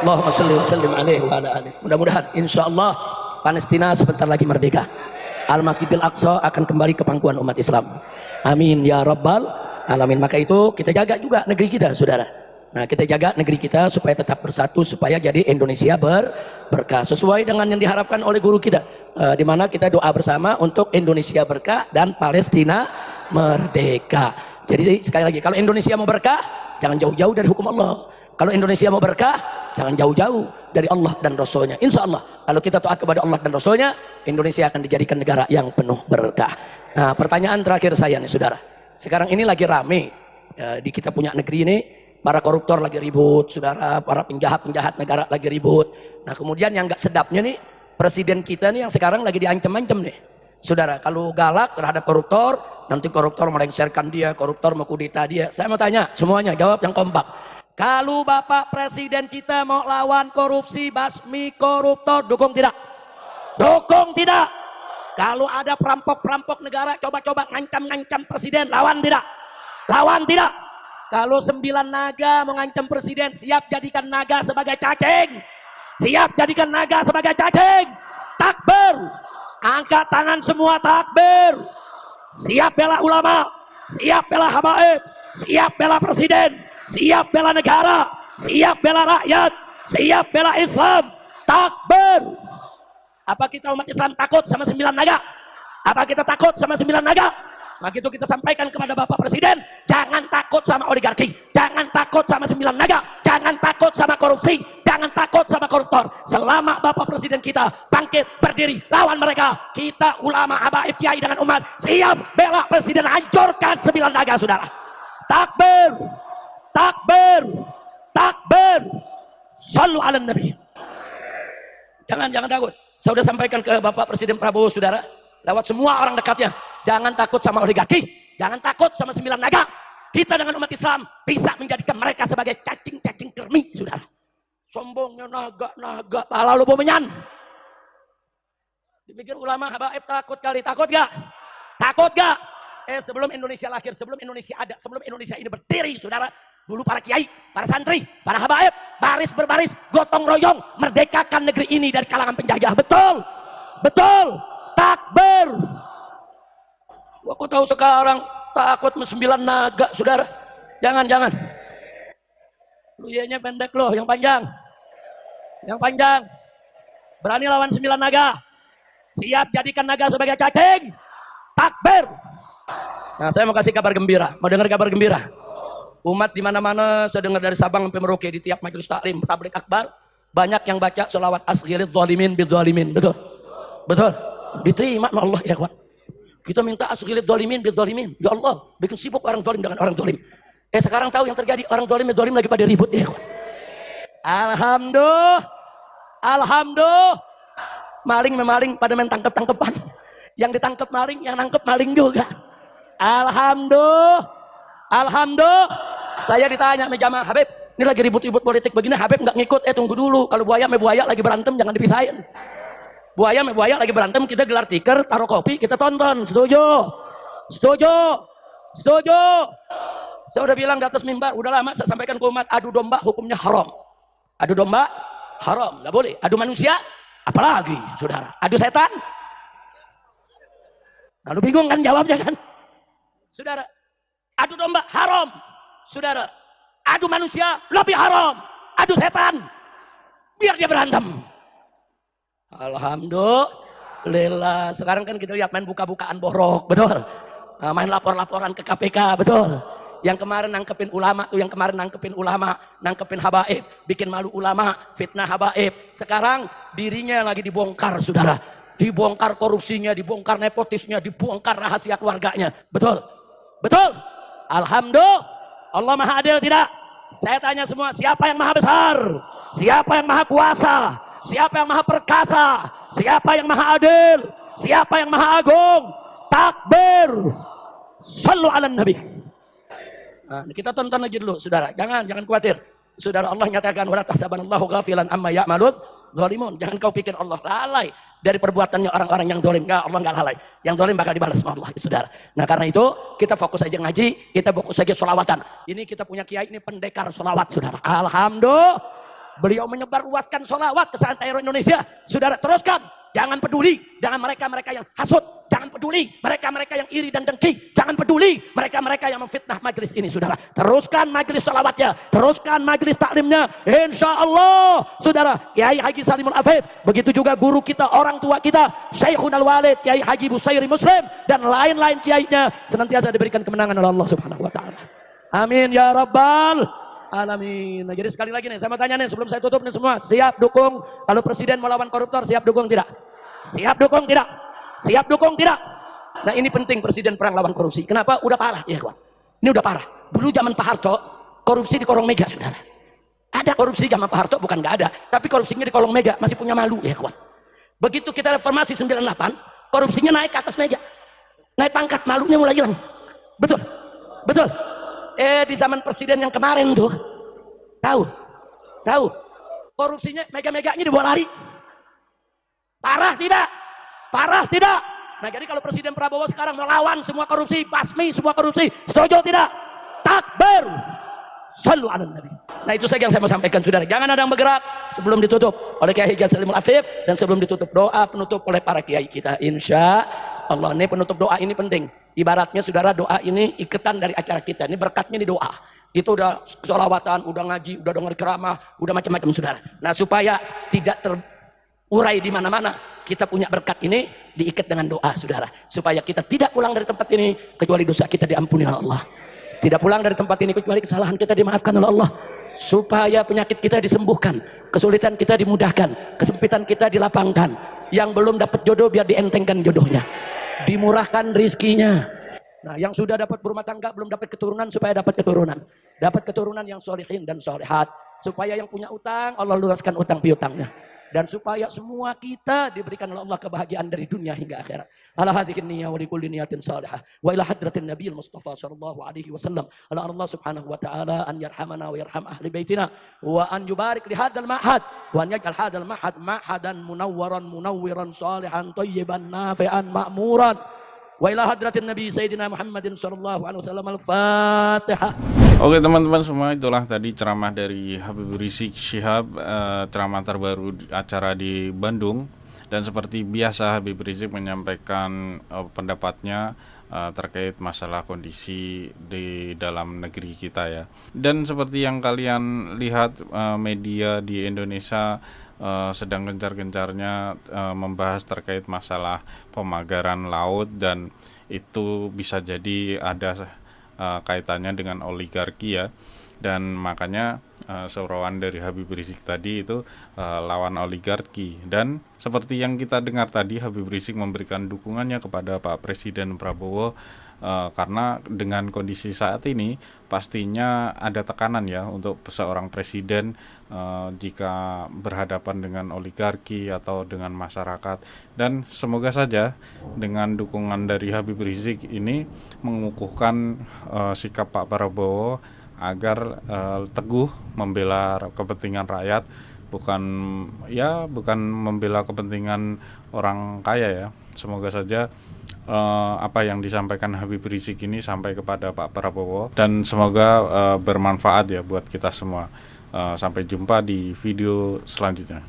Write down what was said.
Allahumma sholli wa sallim alaihi wa ala alihi. Mudah-mudahan insyaallah Palestina sebentar lagi merdeka. Al-Masjidil Aqsa akan kembali ke pangkuan umat Islam. Amin ya rabbal alamin. Maka itu kita jaga juga negeri kita, saudara. Nah, kita jaga negeri kita supaya tetap bersatu, supaya jadi Indonesia berkah sesuai dengan yang diharapkan oleh guru kita, di mana kita doa bersama untuk Indonesia berkah dan Palestina merdeka. Jadi sekali lagi, kalau Indonesia mau berkah, jangan jauh-jauh dari hukum Allah. Kalau Indonesia mau berkah, jangan jauh-jauh dari Allah dan Rasulnya. Insya Allah, kalau kita taat kepada Allah dan Rasulnya, Indonesia akan dijadikan negara yang penuh berkah. Nah, pertanyaan terakhir saya nih, saudara. Sekarang ini lagi rame di kita punya negeri ini, para koruptor lagi ribut, saudara, para penjahat-penjahat negara lagi ribut. Nah, kemudian yang nggak sedapnya nih, presiden kita nih yang sekarang lagi diancam-ancam nih, saudara. Kalau galak terhadap koruptor, nanti koruptor melengsarkan dia, koruptor mau kudeta dia. Saya mau tanya semuanya, jawab yang kompak. Kalau Bapak Presiden kita mau lawan korupsi, basmi koruptor, dukung tidak? Dukung tidak? Kalau ada perampok-perampok negara coba-coba ngancam-ngancam presiden, lawan tidak? Lawan tidak? Kalau 9 naga mengancam presiden, siap jadikan naga sebagai cacing? Siap jadikan naga sebagai cacing? Takbir! Angkat tangan semua, takbir! Siap bela ulama, siap bela habaib, siap bela presiden, siap bela negara, siap bela rakyat, siap bela Islam. Takbir! Apa kita umat Islam takut sama 9 naga? Apa kita takut sama 9 naga? Maka itu kita sampaikan kepada Bapak Presiden, jangan takut sama oligarki, jangan takut sama 9 naga, jangan takut sama korupsi, jangan takut sama koruptor. Selama Bapak Presiden kita bangkit, berdiri, lawan mereka, kita ulama, habaib, kiai dengan umat, siap bela presiden, hancurkan 9 naga, saudara. Takbir! Takbir! Takbir! Shallu ala nabi. Jangan takut. Saya sudah sampaikan ke Bapak Presiden Prabowo, saudara, lewat semua orang dekatnya, jangan takut sama oligarki, jangan takut sama 9 naga. Kita dengan umat Islam bisa menjadikan mereka sebagai cacing-cacing kermi, saudara. Sombongnya naga-naga, pala lu bomenyan. Dipikir ulama habaib takut kali, takut gak? Takut gak? Sebelum Indonesia lahir, sebelum Indonesia ada, sebelum Indonesia ini berdiri, saudara, dulu para kiai, para santri, para habaib, baris berbaris, gotong royong, merdekakan negeri ini dari kalangan penjajah. Betul? Betul? Takbir! Aku tahu sekarang takut 9 naga, saudara. Jangan. Lu nya pendek loh, yang panjang. Yang panjang. Berani lawan 9 naga. Siap jadikan naga sebagai cacing. Takbir! Nah, saya mau kasih kabar gembira. Mau dengar kabar gembira? Umat di mana-mana, saya dengar dari Sabang sampai Merauke, di tiap majelis taklim, tabligh akbar, banyak yang baca sholawat asghiril zalimin bil zalimin. Betul? Betul? Diterima sama Allah, ya kawan. Kita minta asghiril zalimin bil zalimin. Ya Allah, bikin sibuk orang zalim dengan orang zalim. Sekarang tahu yang terjadi, orang zalim dan zalim lagi pada ribut, ya kawan. Alhamdulillah. Maling pada main tangkep-tangkepan. Yang ditangkep maling, yang nangkep maling juga. Alhamdulillah. Saya ditanya sama jamaah, Habib, ini lagi ribut-ribut politik begini, Habib nggak ngikut? Tunggu dulu. Kalau buaya sama buaya lagi berantem, jangan dipisahin. Buaya sama buaya lagi berantem, kita gelar tikar, taruh kopi, kita tonton. Setuju? Saya udah bilang di atas mimbar, udah lama saya sampaikan ke umat, adu domba hukumnya haram. Adu domba haram, nggak boleh. Adu manusia, apalagi, saudara. Adu setan. Lalu bingung kan jawabnya kan? Saudara, adu domba haram, saudara. Adu manusia lebih haram. Adu setan, biar dia berantem. Alhamdulillah. Sekarang kan kita lihat main buka-bukaan borok, betul? Main lapor-laporan ke KPK, betul? Yang kemarin nangkepin ulama tuh, yang kemarin nangkepin habaib, bikin malu ulama, fitnah habaib. Sekarang dirinya lagi dibongkar, saudara. Dibongkar korupsinya, dibongkar nepotisnya, dibongkar rahasia keluarganya. Betul? Betul? Alhamdulillah. Allah maha adil tidak? Saya tanya semua, siapa yang maha besar? Siapa yang maha kuasa? Siapa yang maha perkasa? Siapa yang maha adil? Siapa yang maha agung? Takbir! Shallu ala nabi. Nah, kita tonton lagi dulu, saudara. Jangan khawatir. Saudara, Allah nyatakan, wala tahsabanallahu ghafilan amma ya'malun zalimun. Jangan kau pikir Allah lalai dari perbuatannya orang-orang yang zalim. Enggak, Allah enggak lalai. Yang zalim bakal dibalas sama Allah, saudara. Nah, karena itu kita fokus aja ngaji, kita fokus aja sholawatan. Ini kita punya kiai ini pendekar sholawat, saudara. Alhamdulillah. Beliau menyebarluaskan sholawat ke seantero Indonesia. Saudara, teruskan. Jangan peduli dengan mereka-mereka yang hasut. Jangan peduli mereka-mereka yang iri dan dengki. Jangan peduli mereka-mereka yang memfitnah majelis ini, saudara. Teruskan majelis sholawatnya. Teruskan majelis taklimnya. Insya Allah, saudara, Kiai Haji Salimul Afif. Begitu juga guru kita, orang tua kita, Syekhun Al-Walid, Kiai Haji Busairi Muslim, dan lain-lain kiainya. Senantiasa diberikan kemenangan oleh Allah Subhanahu Wa Ta'ala. Amin ya Rabbal Alamin. Nah, jadi sekali lagi nih, saya mau tanya nih sebelum saya tutup nih semua, siap dukung kalau presiden melawan koruptor, siap dukung tidak? Siap dukung tidak? Siap dukung tidak? Nah, ini penting presiden perang lawan korupsi. Kenapa? Udah parah ya kawan. Ini udah parah. Dulu zaman Pak Harto, korupsi di kolong meja, saudara. Ada korupsi zaman Pak Harto, bukan nggak ada, tapi korupsinya di kolong meja, masih punya malu ya kawan. Begitu kita reformasi 98, korupsinya naik ke atas meja. Naik pangkat, malunya mulai hilang. Betul? Betul? Di zaman presiden yang kemarin tuh, tahu, korupsinya mega-meganya dibawa lari. Parah tidak? Parah tidak? Nah, jadi kalau Presiden Prabowo sekarang melawan semua korupsi, basmi semua korupsi, setuju tidak? Takbir. Shallu ala Nabi. Nah, itu saja yang saya mau sampaikan, saudara. Jangan ada yang bergerak sebelum ditutup oleh Kiai Haji Salimul Afif, dan sebelum ditutup doa penutup oleh para kiai kita. Insya Allah, ini penutup doa ini penting. Ibaratnya, saudara, doa ini iketan dari acara kita. Ini berkatnya di doa. Itu udah sholawatan, udah ngaji, udah dengar ceramah, udah macam-macam, saudara. Nah, supaya tidak terurai di mana-mana, kita punya berkat ini diikat dengan doa, saudara. Supaya kita tidak pulang dari tempat ini kecuali dosa kita diampuni oleh Allah. Tidak pulang dari tempat ini kecuali kesalahan kita dimaafkan oleh Allah. Supaya penyakit kita disembuhkan, kesulitan kita dimudahkan, kesempitan kita dilapangkan. Yang belum dapat jodoh biar dientengkan jodohnya, dimurahkan rizkinya. Nah, yang sudah dapat berumah tangga belum dapat keturunan, supaya dapat keturunan yang solihin dan solehat. Supaya yang punya utang Allah lunaskan utang piutangnya, dan supaya semua kita diberikan oleh Allah kebahagiaan dari dunia hingga akhirat. Ala hadhihi niyyah wa likulli niyatin salihah wa ila hadratin nabiyil mustafa sallallahu alaihi wasallam. Ala Allah subhanahu wa ta'ala an yarhamana wa yarham ahli baitina wa an yubarik li hadzal ma'had wa an yaj'al hadzal ma'had ma'hadan munawwiran salihan thayyiban nafi'an ma'muran. Wa ila hadratin Nabi Sayyidina Muhammadin sallallahu alaihi wasallam. Al-Fatihah. Oke teman-teman semua, itulah tadi ceramah dari Habib Rizik Syihab, ceramah terbaru acara di Bandung. Dan seperti biasa Habib Rizik menyampaikan pendapatnya terkait masalah kondisi di dalam negeri kita ya. Dan seperti yang kalian lihat, media di Indonesia sedang gencar-gencarnya membahas terkait masalah pemagaran laut, dan itu bisa jadi ada kaitannya dengan oligarki ya. Dan makanya seruan dari Habib Rizik tadi itu lawan oligarki. Dan seperti yang kita dengar tadi, Habib Rizik memberikan dukungannya kepada Pak Presiden Prabowo, karena dengan kondisi saat ini pastinya ada tekanan ya untuk seorang presiden jika berhadapan dengan oligarki atau dengan masyarakat. Dan semoga saja dengan dukungan dari Habib Rizik ini mengukuhkan sikap Pak Prabowo agar teguh membela kepentingan rakyat, bukan membela kepentingan orang kaya ya. Semoga saja apa yang disampaikan Habib Rizik ini sampai kepada Pak Prabowo, dan semoga bermanfaat ya buat kita semua. Sampai jumpa di video selanjutnya.